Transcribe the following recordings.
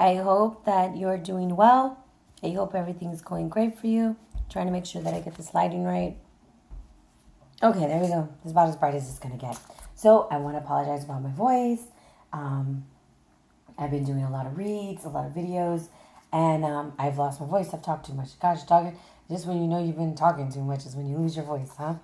I hope that you're doing well. I hope everything's going great for you. Trying to make sure that I get this lighting right. Okay, there we go. This is about as bright as it's going to get. So I want to apologize about my voice. I've been doing a lot of reads, a lot of videos, and I've lost my voice. I've talked too much. Gosh, talking. Just when you know you've been talking too much is when you lose your voice, huh?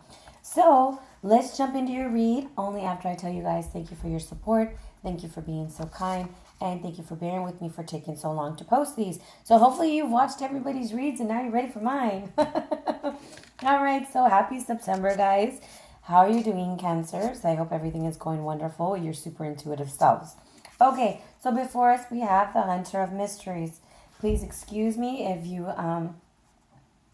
So let's jump into your read. Only after I tell you guys thank you for your support. Thank you for being so kind. And thank you for bearing with me for taking so long to post these. So hopefully you've watched everybody's reads and now you're ready for mine. All right, so happy September, guys. How are you doing, Cancers? I hope everything is going wonderful with your super intuitive selves. Okay, so before us we have the Hunter of Mysteries. Please excuse me if you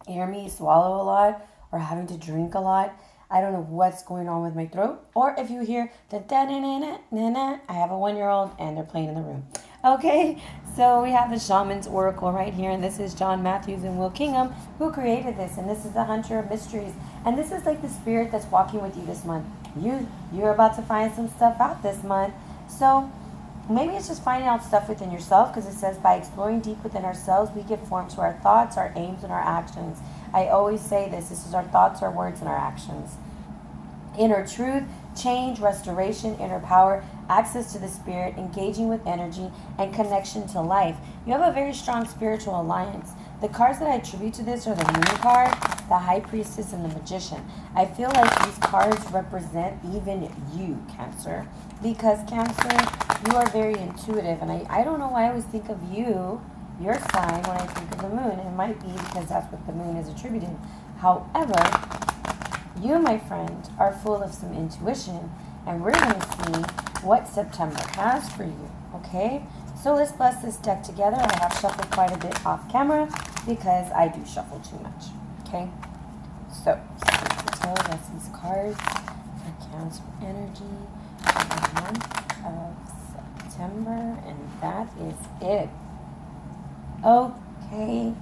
hear me swallow a lot or having to drink a lot. I don't know what's going on with my throat. Or if you hear the da-na-na-na-na-na, I have a 1-year-old and they're playing in the room. Okay, so we have the Shamans Oracle right here. And this is John Matthews and Will Kinghan who created this. And this is the Hunter of Mysteries. And this is like the spirit that's walking with you this month. You're about to find some stuff out this month. So maybe it's just finding out stuff within yourself, because it says by exploring deep within ourselves, we give form to our thoughts, our aims, and our actions. I always say this is our thoughts, our words, and our actions. Inner truth, change, restoration, inner power, access to the spirit, engaging with energy, and connection to life. You have a very strong spiritual alliance. The cards that I attribute to this are the Moon card, the High Priestess, and the Magician. I feel like these cards represent even you, Cancer, because Cancer, you are very intuitive, and I don't know why I always think of you, your sign, when I think of the Moon. It might be because that's what the Moon is attributed. However, you, my friend, are full of some intuition, and we're going to see what September has for you, okay? So let's bless this deck together. I have shuffled quite a bit off camera because I do shuffle too much, okay? So that's these cards for Cancer energy for the month of September, and that is it. Okay,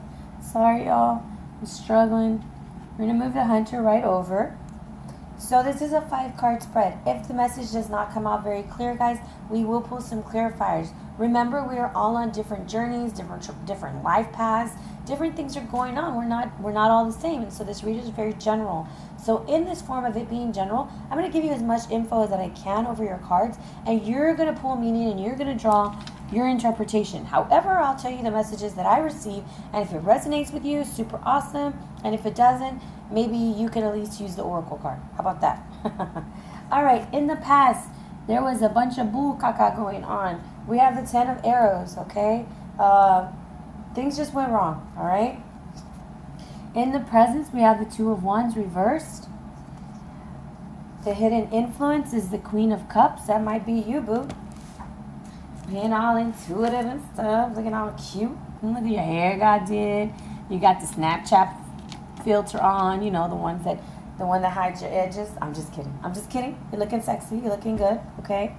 sorry y'all, I'm struggling. We're going to move the Hunter right over. So this is a 5-card spread. If the message does not come out very clear, guys, we will pull some clarifiers. Remember, we are all on different journeys, different life paths. Different things are going on. We're not all the same. And so this read is very general. So in this form of it being general, I'm going to give you as much info as that I can over your cards. And you're going to pull meaning and you're going to draw your interpretation. However, I'll tell you the messages that I receive. And if it resonates with you, super awesome. And if it doesn't, maybe you can at least use the Oracle card. How about that? All right. In the past, there was a bunch of bull caca going on. We have the 10 of Arrows, okay? Things just went wrong, all right? In the present, we have the 2 of Wands reversed. The hidden influence is the Queen of Cups. That might be you, boo. Being all intuitive and stuff, looking all cute. And look at your hair God did. You got the Snapchat filter on, you know, the one that hides your edges. I'm just kidding. You're looking sexy. You're looking good, okay?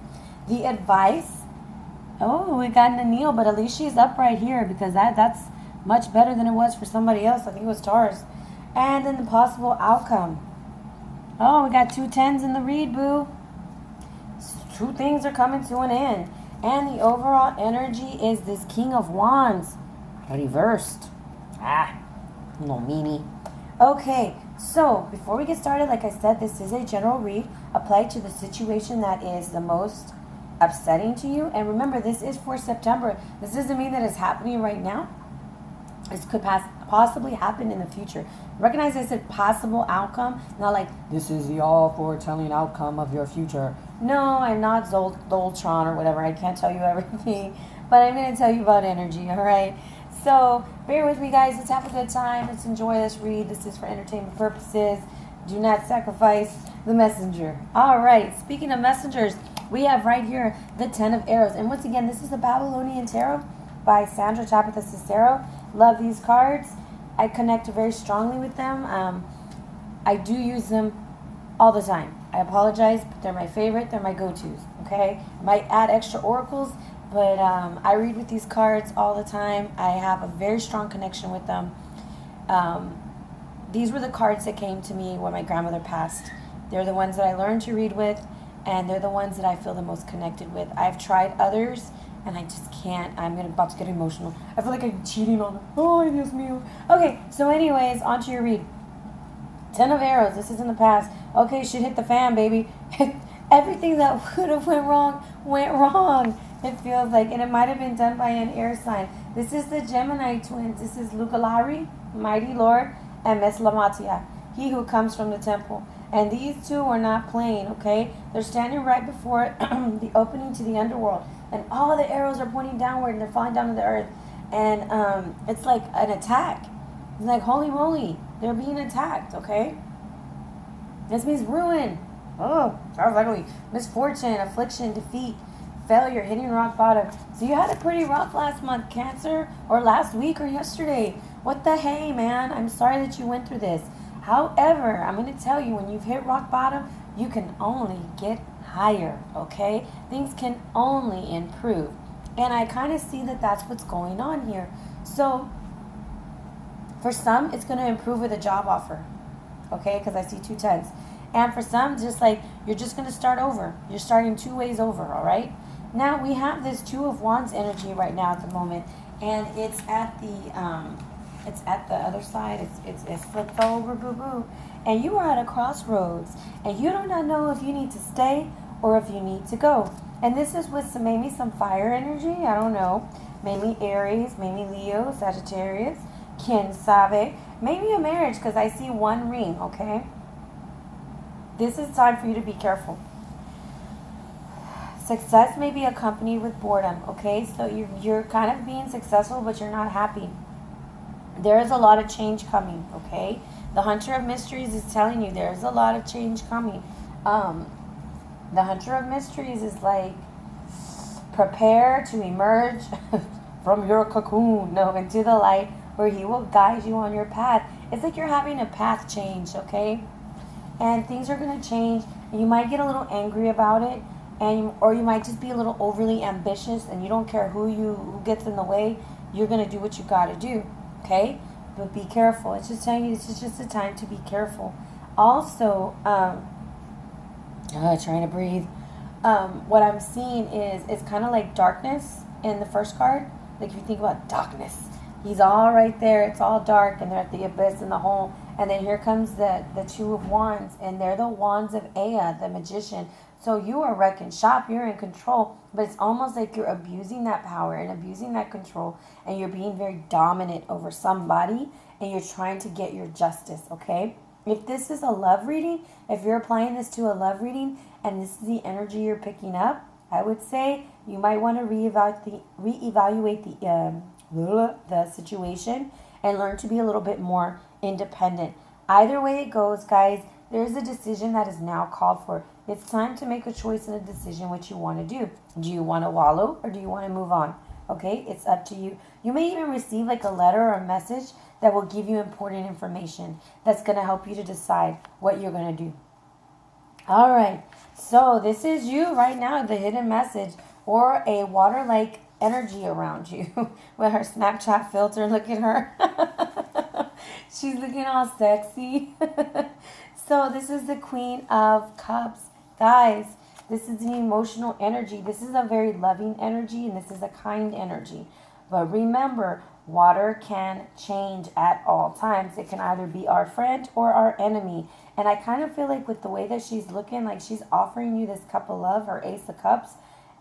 The advice. Oh, we got Nanil, but at least she's up right here, because that's much better than it was for somebody else. I think it was Taurus. And then the possible outcome. Oh, we got 2 10s in the read, boo. 2 things are coming to an end. And the overall energy is this King of Wands. Reversed. No meanie. Okay, so before we get started, like I said, this is a general read applied to the situation that is the most upsetting to you. And remember, this is for September. This doesn't mean that it's happening right now. This could possibly happen in the future. Recognize I said possible outcome, not like this is the all foretelling outcome of your future. No, I'm not Zoltron or whatever. I can't tell you everything, but I'm going to tell you about energy, all right? So bear with me, guys. Let's have a good time. Let's enjoy this read. This is for entertainment purposes. Do not sacrifice the messenger. All right, speaking of messengers, we have right here the 10 of Arrows. And once again, this is the Babylonian Tarot by Sandra, Tabatha, Cicero. Love these cards. I connect very strongly with them. I do use them all the time. I apologize, but they're my favorite. They're my go-tos, okay? I might add extra oracles, but I read with these cards all the time. I have a very strong connection with them. These were the cards that came to me when my grandmother passed. They're the ones that I learned to read with, and they're the ones that I feel the most connected with. I've tried others, and I just can't. About to get emotional. I feel like I'm cheating on them. Oh, Dios mío. Okay, so anyways, on to your read. 10 of arrows. This is in the past. Okay, shit hit the fan, baby. Everything that could have went wrong. It feels like, and it might have been done by an air sign. This is the Gemini twins. This is Lugalari, Mighty Lord, and Miss Lamatia, he who comes from the temple. And these two are not playing, okay? They're standing right before the opening to the underworld. And all the arrows are pointing downward and they're falling down to the earth. And it's like an attack. It's like, holy moly, they're being attacked, okay? This means ruin. Oh, sounds ugly. Misfortune, affliction, defeat, failure, hitting rock bottom. So you had it pretty rough last month, Cancer, or last week or yesterday. What the hey, man? I'm sorry that you went through this. However, I'm going to tell you, when you've hit rock bottom, you can only get higher, okay? Things can only improve. And I kind of see that that's what's going on here. So for some, it's going to improve with a job offer, okay? Because I see 2 tens. And for some, just like, you're just going to start over. You're starting 2 ways over, all right? Now, we have this 2 of Wands energy right now at the moment. And it's at the other side. It's flipped over, boo-boo. And you are at a crossroads. And you do not know if you need to stay or if you need to go. And this is with maybe some fire energy. I don't know. Maybe Aries, maybe Leo, Sagittarius, Quien sabe. Maybe a marriage, because I see 1 ring, okay? This is time for you to be careful. Success may be accompanied with boredom, okay? So you're kind of being successful, but you're not happy. There is a lot of change coming, okay? The Hunter of Mysteries is telling you there's a lot of change coming. The Hunter of Mysteries is like, prepare to emerge from your cocoon, into the light, where he will guide you on your path. It's like you're having a path change, okay? And things are going to change. You might get a little angry about it, or you might just be a little overly ambitious, and you don't care who gets in the way. You're going to do what you got to do, okay? But be careful. It's just telling you, this is just a time to be careful. Also, trying to breathe. What I'm seeing is it's kind of like darkness in the first card. Like if you think about darkness, he's all right there. It's all dark, and they're at the abyss in the hole. And then here comes the 2 of Wands, and they're the Wands of Ea, the magician. So you are wrecking shop. You're in control, but it's almost like you're abusing that power and abusing that control, and you're being very dominant over somebody, and you're trying to get your justice, okay? If this is a love reading, if you're applying this to a love reading, and this is the energy you're picking up, I would say you might want to reevaluate the situation and learn to be a little bit more independent. Either way it goes, guys, there's a decision that is now called for. It's time to make a choice and a decision what you want to do. Do you want to wallow, or do you want to move on? Okay, it's up to you. You may even receive like a letter or a message that will give you important information that's going to help you to decide what you're going to do. All right, so this is you right now, the hidden message, or a water-like energy around you with her Snapchat filter. Look at her. She's looking all sexy. So this is the Queen of Cups. Guys, this is the emotional energy. This is a very loving energy, and this is a kind energy. But remember, water can change at all times. It can either be our friend or our enemy. And I kind of feel like with the way that she's looking, like she's offering you this cup of love, or Ace of Cups,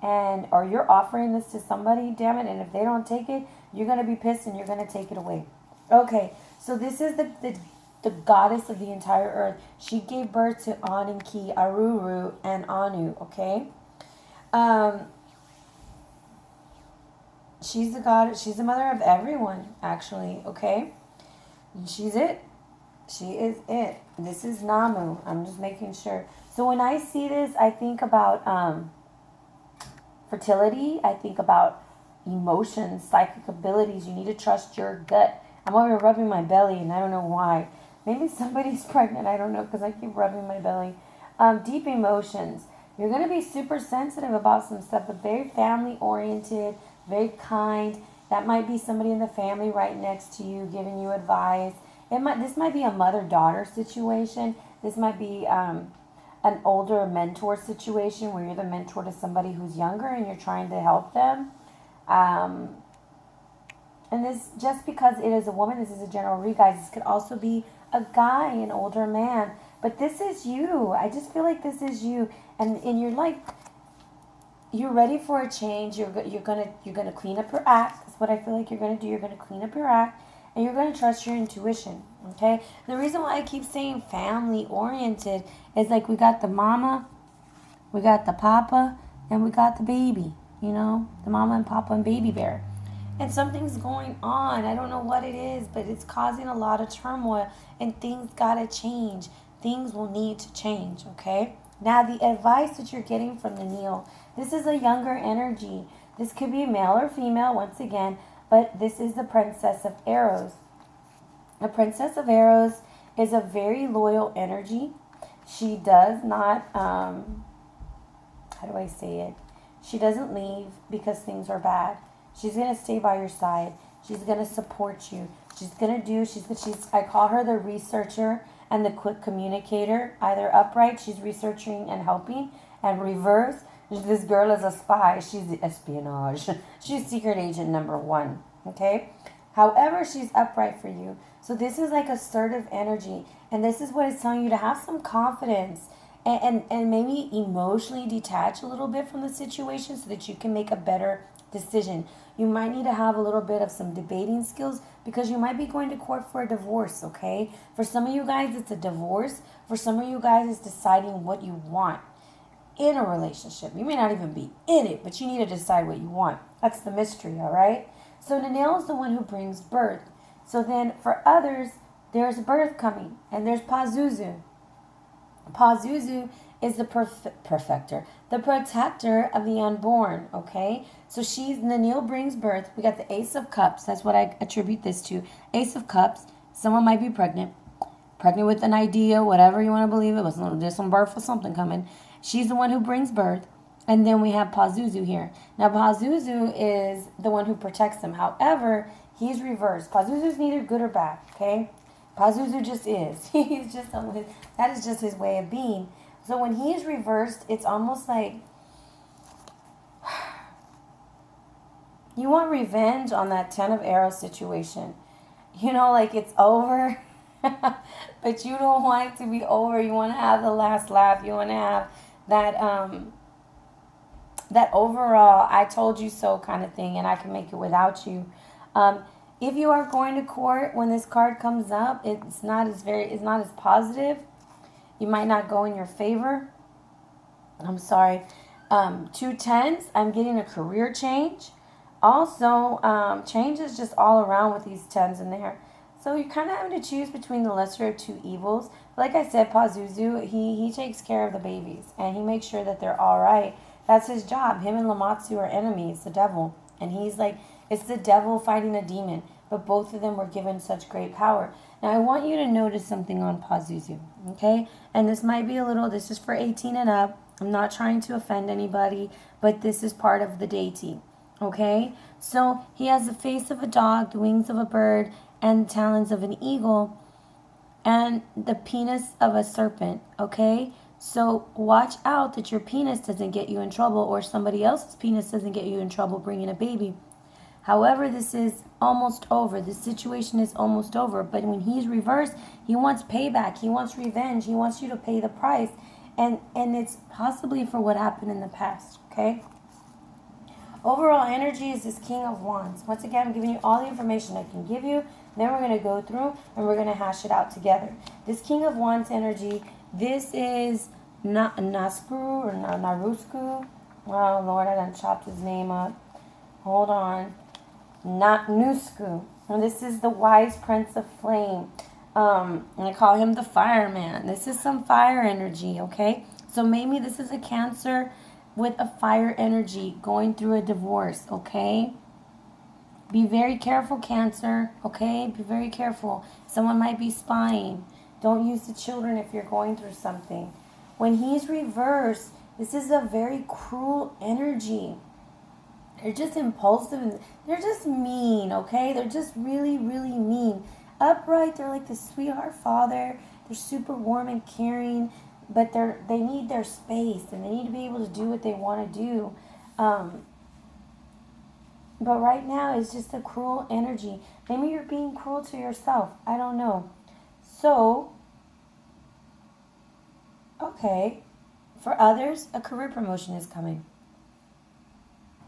or you're offering this to somebody, damn it, and if they don't take it, you're going to be pissed and you're going to take it away. Okay, so this is the goddess of the entire earth. She gave birth to Anenki, Aruru, and Anu, okay? She's the goddess, she's the mother of everyone, actually, okay? And she's it. She is it. This is Namu. I'm just making sure. So when I see this, I think about fertility. I think about emotions, psychic abilities. You need to trust your gut. I'm over here rubbing my belly, and I don't know why. Maybe somebody's pregnant. I don't know, because I keep rubbing my belly. Deep emotions. You're going to be super sensitive about some stuff, but very family-oriented, very kind. That might be somebody in the family right next to you giving you advice. This might be a mother-daughter situation. This might be an older mentor situation where you're the mentor to somebody who's younger and you're trying to help them. And this, just because it is a woman, this is a general read, guys. This could also be a guy, an older man. But this is you. I just feel like this is you. And you're like, you're ready for a change. You're gonna clean up your act. That's what I feel like you're gonna do. You're gonna clean up your act, and you're gonna trust your intuition. Okay. The reason why I keep saying family oriented is like we got the mama, we got the papa, and we got the baby. You know, the mama and papa and baby bear. And something's going on. I don't know what it is, but it's causing a lot of turmoil, and things gotta change. Things will need to change. Okay. Now the advice that you're getting from the Neil. This is a younger energy. This could be male or female, once again, but this is the Princess of Arrows. The Princess of Arrows is a very loyal energy. She does not, how do I say it? She doesn't leave because things are bad. She's going to stay by your side. She's going to support you. She's going to do, I call her the researcher and the quick communicator. Either upright, she's researching and helping, and reverse, this girl is a spy. She's the espionage. She's secret agent number 1. Okay? However, she's upright for you. So this is like assertive energy. And this is what it's telling you, to have some confidence and maybe emotionally detach a little bit from the situation so that you can make a better decision. You might need to have a little bit of some debating skills because you might be going to court for a divorce, okay? For some of you guys, it's a divorce. For some of you guys, it's deciding what you want in a relationship. You may not even be in it, but you need to decide what you want. That's the mystery, all right? So Nanel is the one who brings birth. So then for others, there's birth coming, and there's Pazuzu. Pazuzu is the perfecter, the protector of the unborn, okay? So Nanil brings birth. We got the Ace of Cups. That's what I attribute this to. Ace of Cups. Someone might be pregnant with an idea, whatever you want to believe it. There's some birth or something coming. She's the one who brings birth. And then we have Pazuzu here. Now, Pazuzu is the one who protects them. However, he's reversed. Pazuzu is neither good or bad, okay? Pazuzu just is. He's just that is just his way of being. So when he is reversed, it's almost like you want revenge on that 10 of Arrows situation. You know, like it's over, but you don't want it to be over. You want to have the last laugh. You want to have that overall I told you so kind of thing, and I can make it without you. If you are going to court when this card comes up, it's not as positive. You might not go in your favor. I'm sorry. 2 tens, I'm getting a career change. Also, change is just all around with these 10s in there. So you're kind of having to choose between the lesser of 2 evils. Like I said, Pazuzu, he takes care of the babies, and he makes sure that they're all right. That's his job. Him and Lamatsu are enemies, the devil. And he's like, it's the devil fighting a demon. But both of them were given such great power. Now, I want you to notice something on Pazuzu, okay? And this might be this is for 18 and up. I'm not trying to offend anybody, but this is part of the deity, okay? So he has the face of a dog, the wings of a bird, and the talons of an eagle, and the penis of a serpent, okay? So watch out that your penis doesn't get you in trouble, or somebody else's penis doesn't get you in trouble bringing a baby. However, this is almost over. This situation is almost over. But when he's reversed, he wants payback. He wants revenge. He wants you to pay the price. And it's possibly for what happened in the past, okay? Overall energy is this King of Wands. Once again, I'm giving you all the information I can give you. Then we're going to go through and we're going to hash it out together. This King of Wands energy, this is Naskuru or Narusku. Oh, Lord, I done chopped his name up. Hold on. Not Nusku. And this is the wise prince of flame. And I call him the fireman. This is some fire energy, okay? So maybe this is a Cancer with a fire energy going through a divorce, okay? Be very careful, Cancer, okay? Be very careful. Someone might be spying. Don't use the children if you're going through something. When he's reversed, this is a very cruel energy. They're just impulsive and they're just mean, okay? They're just really, really mean. Upright, they're like the sweetheart father. They're super warm and caring, but they need their space and they need to be able to do what they want to do. But right now, it's just a cruel energy. Maybe you're being cruel to yourself. I don't know. So, okay. For others, a career promotion is coming.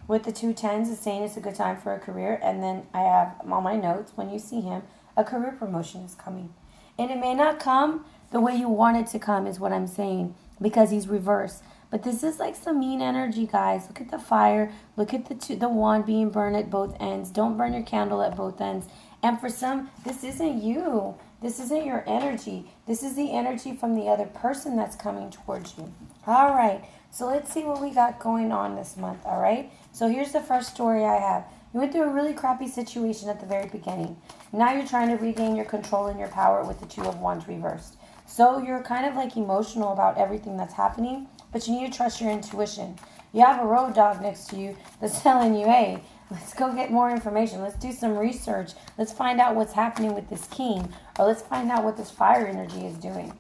With the 2 10s, it's saying it's a good time for a career. And then I have on my notes, when you see him, a career promotion is coming. And it may not come the way you want it to come, is what I'm saying, because he's reversed. But this is like some mean energy, guys. Look at the fire. Look at the wand being burned at both ends. Don't burn your candle at both ends. And for some, this isn't you. This isn't your energy. This is the energy from the other person that's coming towards you. All right. So let's see what we got going on this month, all right? So here's the first story I have. You went through a really crappy situation at the very beginning. Now you're trying to regain your control and your power with the 2 of Wands reversed. So you're kind of like emotional about everything that's happening, but you need to trust your intuition. You have a road dog next to you that's telling you, hey, let's go get more information. Let's do some research. Let's find out what's happening with this king, or let's find out what this fire energy is doing.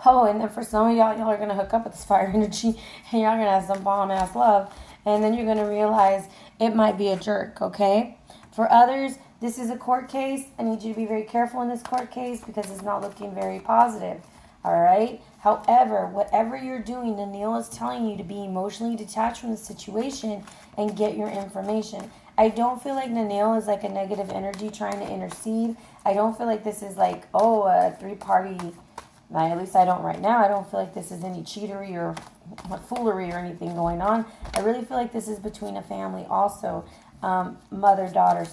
Oh, and then for some of y'all are going to hook up with this fire energy, and y'all are going to have some bomb-ass love, and then you're going to realize it might be a jerk, okay? For others, this is a court case. I need you to be very careful in this court case because it's not looking very positive, all right? However, whatever you're doing, Neil is telling you to be emotionally detached from the situation and get your information. I don't feel like Neil is like a negative energy trying to intercede. I don't feel like this is like, oh, a 3-party... At least I don't right now. I don't feel like this is any cheatery or foolery or anything going on. I really feel like this is between a family also. Mother, daughter,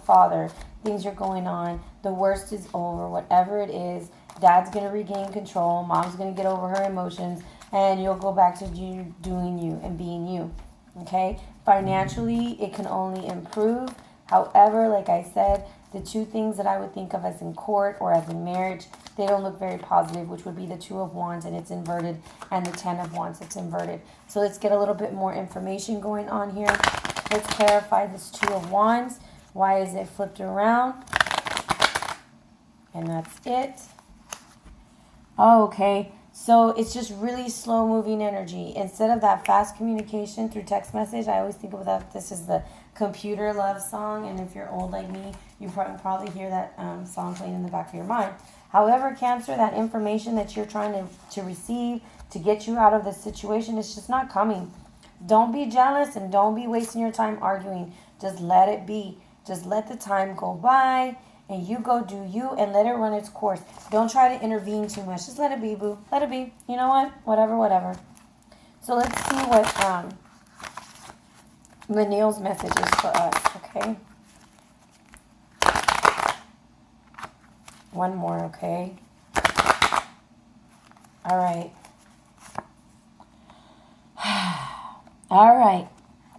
father. Things are going on. The worst is over. Whatever it is, dad's going to regain control. Mom's going to get over her emotions. And you'll go back to you doing you and being you. Okay? Financially, it can only improve. However, like I said, the 2 things that I would think of as in court or as in marriage, they don't look very positive, which would be the 2 of Wands and it's inverted, and the 10 of Wands, it's inverted. So let's get a little bit more information going on here. Let's clarify this 2 of Wands. Why is it flipped around? And that's it. Oh, okay. So it's just really slow moving energy. Instead of that fast communication through text message, I always think of that this is the computer love song. And if you're old like me, you probably hear that song playing in the back of your mind. However, Cancer, that information that you're trying to receive to get you out of this situation is just not coming. Don't be jealous and don't be wasting your time arguing. Just let it be. Just let the time go by and you go do you and let it run its course. Don't try to intervene too much. Just let it be, boo. Let it be. You know what? Whatever. So let's see what Neil's message is for us, okay? One more, okay? All right. All right.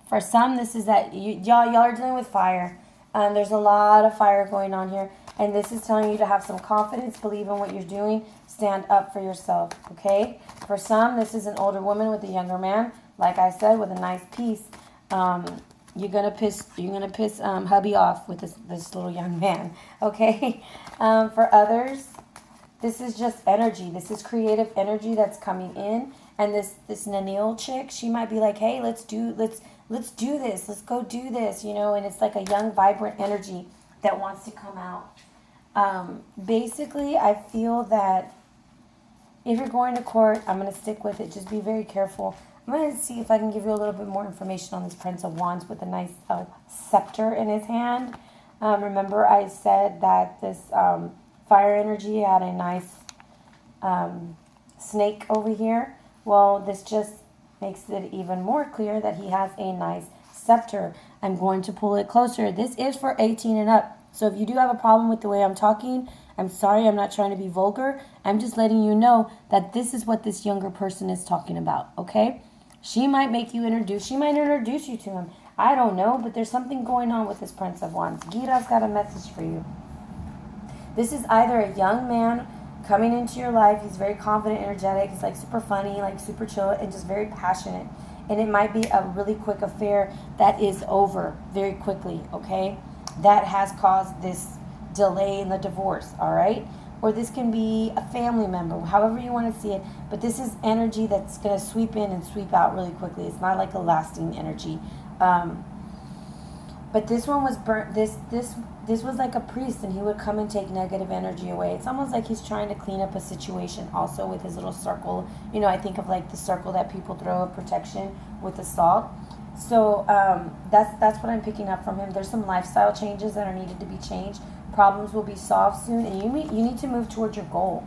For some, this is that y'all are dealing with fire. There's a lot of fire going on here. And this is telling you to have some confidence, believe in what you're doing, stand up for yourself, okay? For some, this is an older woman with a younger man. Like I said, with a nice piece. You're gonna piss hubby off with this little young man, okay? For others, this is just energy. This is creative energy that's coming in, and this Neil chick, she might be like, hey, let's do this, let's go do this, and it's like a young, vibrant energy that wants to come out. Basically, I feel that if you're going to court, I'm gonna stick with it. Just be very careful. I'm going to see if I can give you a little bit more information on this Prince of Wands with a nice scepter in his hand. Remember I said that this fire energy had a nice snake over here? Well, this just makes it even more clear that he has a nice scepter. I'm going to pull it closer. This is for 18 and up. So if you do have a problem with the way I'm talking, I'm sorry, I'm not trying to be vulgar. I'm just letting you know that this is what this younger person is talking about, okay? She might introduce you to him. I don't know, but there's something going on with this Prince of Wands. Gita's got a message for you. This is either a young man coming into your life. He's very confident, energetic. He's like super funny, like super chill, and just very passionate. And it might be a really quick affair that is over very quickly, okay? That has caused this delay in the divorce, all right? Or this can be a family member, however you want to see it. But this is energy that's going to sweep in and sweep out really quickly. It's not like a lasting energy. But this one was burnt. This was like a priest, and he would come and take negative energy away. It's almost like he's trying to clean up a situation also with his little circle. You know, I think of like the circle that people throw of protection with the salt. So that's what I'm picking up from him. There's some lifestyle changes that are needed to be changed. Problems will be solved soon, and you need to move towards your goal.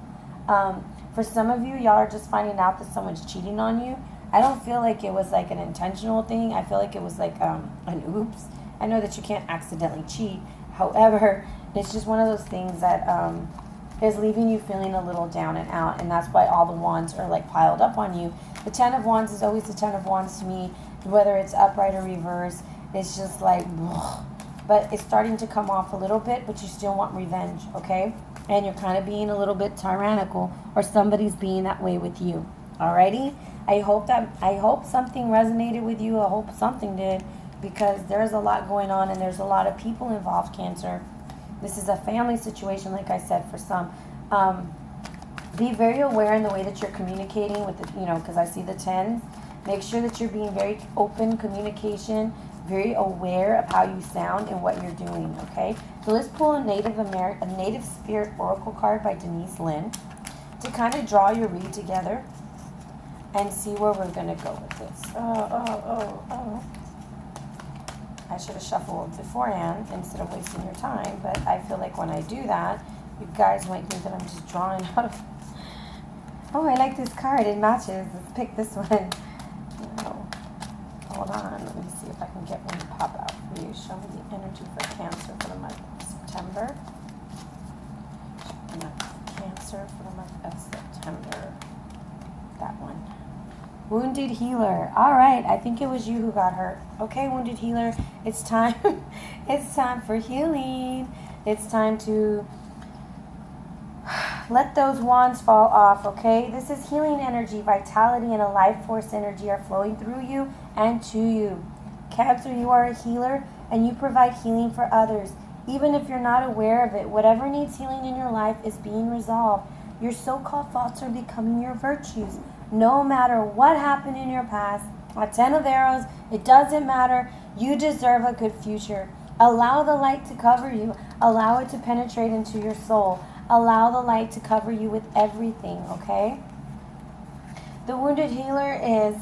For some of you, y'all are just finding out that someone's cheating on you. I don't feel like it was like an intentional thing. I feel like it was like an oops. I know that you can't accidentally cheat. However, it's just one of those things that is leaving you feeling a little down and out, and that's why all the wands are like piled up on you. The 10 of Wands is always the 10 of Wands to me, whether it's upright or reverse. It's just like, ugh. But it's starting to come off a little bit, but you still want revenge, okay? And you're kind of being a little bit tyrannical, or somebody's being that way with you. Alrighty? I hope something resonated with you. I hope something did, because there's a lot going on and there's a lot of people involved, Cancer. This is a family situation, like I said, for some. Be very aware in the way that you're communicating with the, because I see the 10s. Make sure that you're being very open communication, very aware of how you sound and what you're doing, okay? So let's pull a Native Spirit Oracle card by Denise Linn to kind of draw your read together and see where we're going to go with this. Oh. I should have shuffled beforehand instead of wasting your time, but I feel like when I do that, you guys might think that I'm just drawing out of... Oh, I like this card. It matches. Let's pick this one. Hold on. Let me see if I can get one to pop out for you. Show me the energy for Cancer for the month of September. Cancer for the month of September. That one. Wounded Healer. All right. I think it was you who got hurt. Okay, Wounded Healer. It's time. It's time for healing. It's time to let those wands fall off, okay? This is healing energy, vitality, and a life force energy are flowing through you and to you. Cancer, you are a healer, and you provide healing for others. Even if you're not aware of it, whatever needs healing in your life is being resolved. Your so-called faults are becoming your virtues. No matter what happened in your past, a 10 of arrows, it doesn't matter. You deserve a good future. Allow the light to cover you. Allow it to penetrate into your soul. Allow the light to cover you with everything, okay? The Wounded Healer is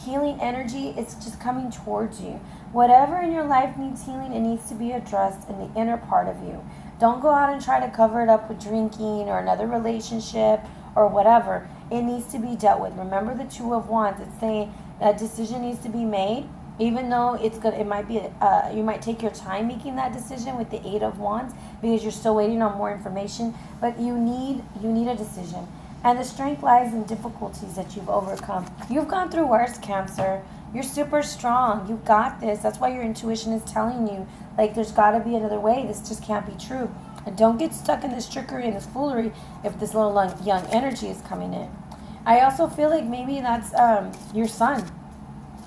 healing energy. It's just coming towards you. Whatever in your life needs healing, it needs to be addressed in the inner part of you. Don't go out and try to cover it up with drinking or another relationship or whatever. It needs to be dealt with. Remember the 2 of Wands. It's saying a decision needs to be made. Even though it's good, it might be you might take your time making that decision with the 8 of Wands because you're still waiting on more information. But you need a decision, and the strength lies in difficulties that you've overcome. You've gone through worse, Cancer. You're super strong. You've got this. That's why your intuition is telling you like there's got to be another way. This just can't be true. And don't get stuck in this trickery and this foolery if this little young energy is coming in. I also feel like maybe that's your son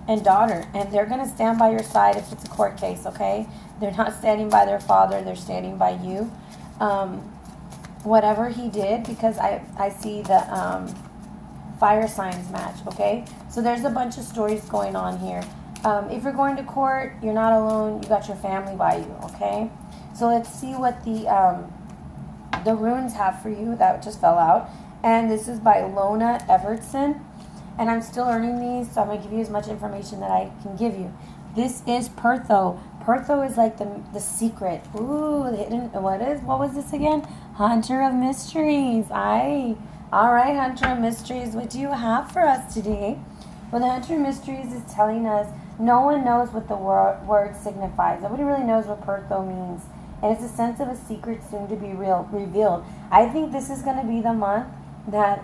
and daughter, and they're going to stand by your side if it's a court case, okay? They're not standing by their father, they're standing by you. Whatever he did, because I see the fire signs match, okay? So there's a bunch of stories going on here. If you're going to court, you're not alone, you got your family by you, okay? So let's see what the runes have for you that just fell out. And this is by Lona Everdsen. And I'm still learning these, so I'm going to give you as much information that I can give you. This is Pertho. Pertho is like the secret. Ooh, the hidden, what was this again? Hunter of Mysteries. All right, Hunter of Mysteries, what do you have for us today? Well, the Hunter of Mysteries is telling us no one knows what the word signifies. Nobody really knows what Pertho means. And it's a sense of a secret soon to be revealed. I think this is going to be the month that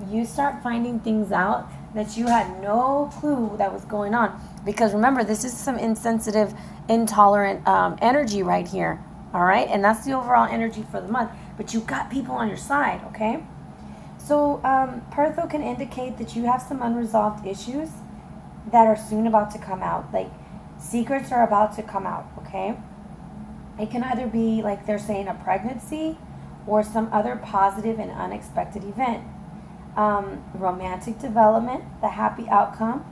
you start finding things out that you had no clue that was going on. Because remember, this is some insensitive, intolerant energy right here. All right? And that's the overall energy for the month. But you've got people on your side, okay? So Pertho can indicate that you have some unresolved issues that are soon about to come out. Like, secrets are about to come out, okay? It can either be, like they're saying, a pregnancy or some other positive and unexpected event. Romantic development, the happy outcome,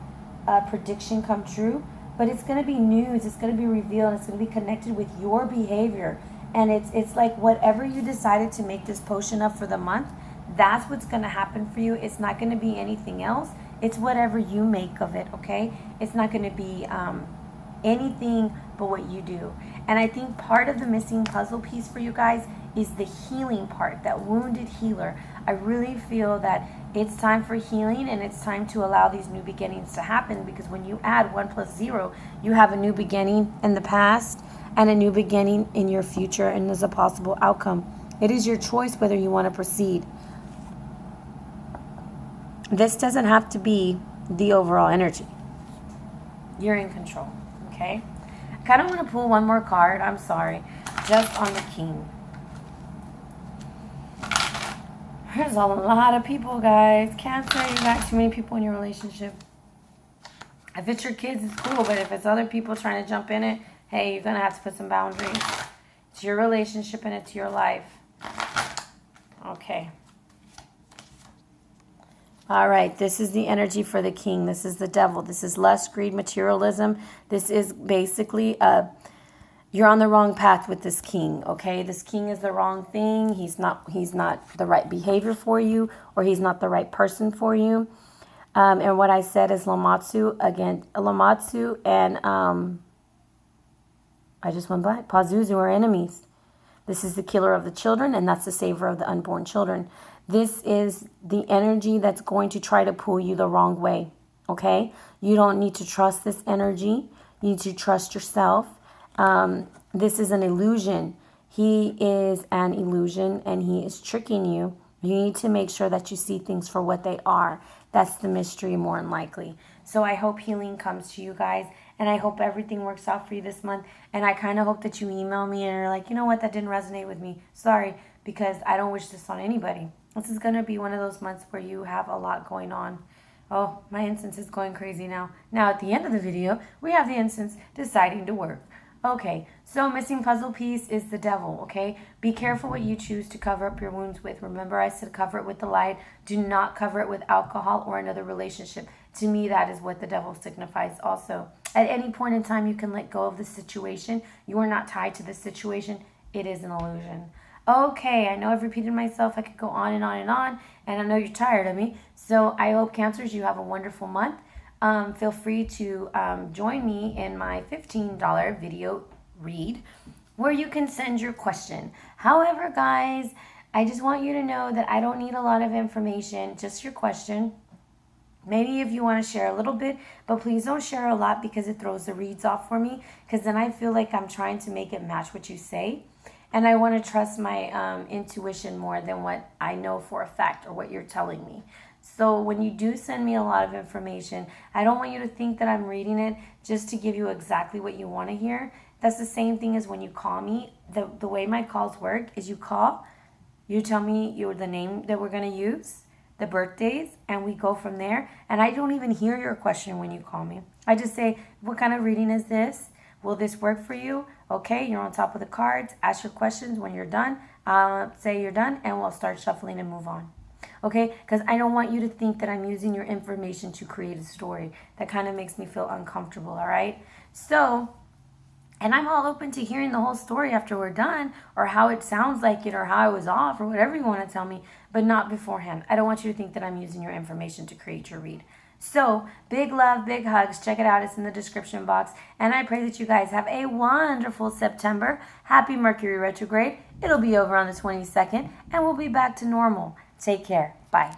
prediction come true, but it's going to be news. It's going to be revealed. It's going to be connected with your behavior. And it's like whatever you decided to make this potion of for the month, that's what's going to happen for you. It's not going to be anything else. It's whatever you make of it, okay? It's not going to be anything but what you do. And I think part of the missing puzzle piece for you guys is the healing part, that wounded healer. I really feel that it's time for healing, and it's time to allow these new beginnings to happen, because when you add 1 + 0, you have a new beginning in the past and a new beginning in your future, and there's a possible outcome. It is your choice whether you want to proceed. This doesn't have to be the overall energy. You're in control, okay? I kind of want to pull one more card. I'm sorry. Just on the king. There's a lot of people, guys. Cancer, you got too many people in your relationship. If it's your kids, it's cool. But if it's other people trying to jump in it, hey, you're going to have to put some boundaries. It's your relationship and it's your life. Okay. All right, this is the energy for the king. This is the devil. This is lust, greed, materialism. This is basically you're on the wrong path with this king, okay? This king is the wrong thing. He's not the right behavior for you, or he's not the right person for you. And what I said is Lamatsu, again, Lamatsu and I just went blank. Pazuzu are enemies. This is the killer of the children, and that's the saver of the unborn children. This is the energy that's going to try to pull you the wrong way, okay? You don't need to trust this energy. You need to trust yourself. This is an illusion. He is an illusion, and he is tricking you. You need to make sure that you see things for what they are. That's the mystery, more than likely. So I hope healing comes to you guys, and I hope everything works out for you this month. And I kind of hope that you email me and are like, you know what, that didn't resonate with me. Sorry, because I don't wish this on anybody. This is going to be one of those months where you have a lot going on. Oh, my incense is going crazy now. Now, at the end of the video, we have the incense deciding to work. Okay, so missing puzzle piece is the devil, okay? Be careful what you choose to cover up your wounds with. Remember, I said cover it with the light. Do not cover it with alcohol or another relationship. To me, that is what the devil signifies also. At any point in time, you can let go of the situation. You are not tied to the situation. It is an illusion. Okay, I know I've repeated myself. I could go on and on and on, and I know you're tired of me. So I hope, Cancers, you have a wonderful month. Feel free to join me in my $15 video read where you can send your question. However, guys, I just want you to know that I don't need a lot of information, just your question. Maybe if you want to share a little bit, but please don't share a lot, because it throws the reads off for me, because then I feel like I'm trying to make it match what you say. And I want to trust my intuition more than what I know for a fact or what you're telling me. So when you do send me a lot of information, I don't want you to think that I'm reading it just to give you exactly what you want to hear. That's the same thing as when you call me. The way my calls work is you call, you tell me the name that we're going to use, the birthdays, and we go from there. And I don't even hear your question when you call me. I just say, what kind of reading is this? Will this work for you? Okay, you're on top of the cards. Ask your questions. When you're done, say you're done, and we'll start shuffling and move on. Okay, because I don't want you to think that I'm using your information to create a story. That kind of makes me feel uncomfortable, all right? So, and I'm all open to hearing the whole story after we're done, or how it sounds like it, or how I was off, or whatever you want to tell me, but not beforehand. I don't want you to think that I'm using your information to create your read. So, big love, big hugs. Check it out. It's in the description box. And I pray that you guys have a wonderful September. Happy Mercury retrograde. It'll be over on the 22nd, and we'll be back to normal. Take care. Bye.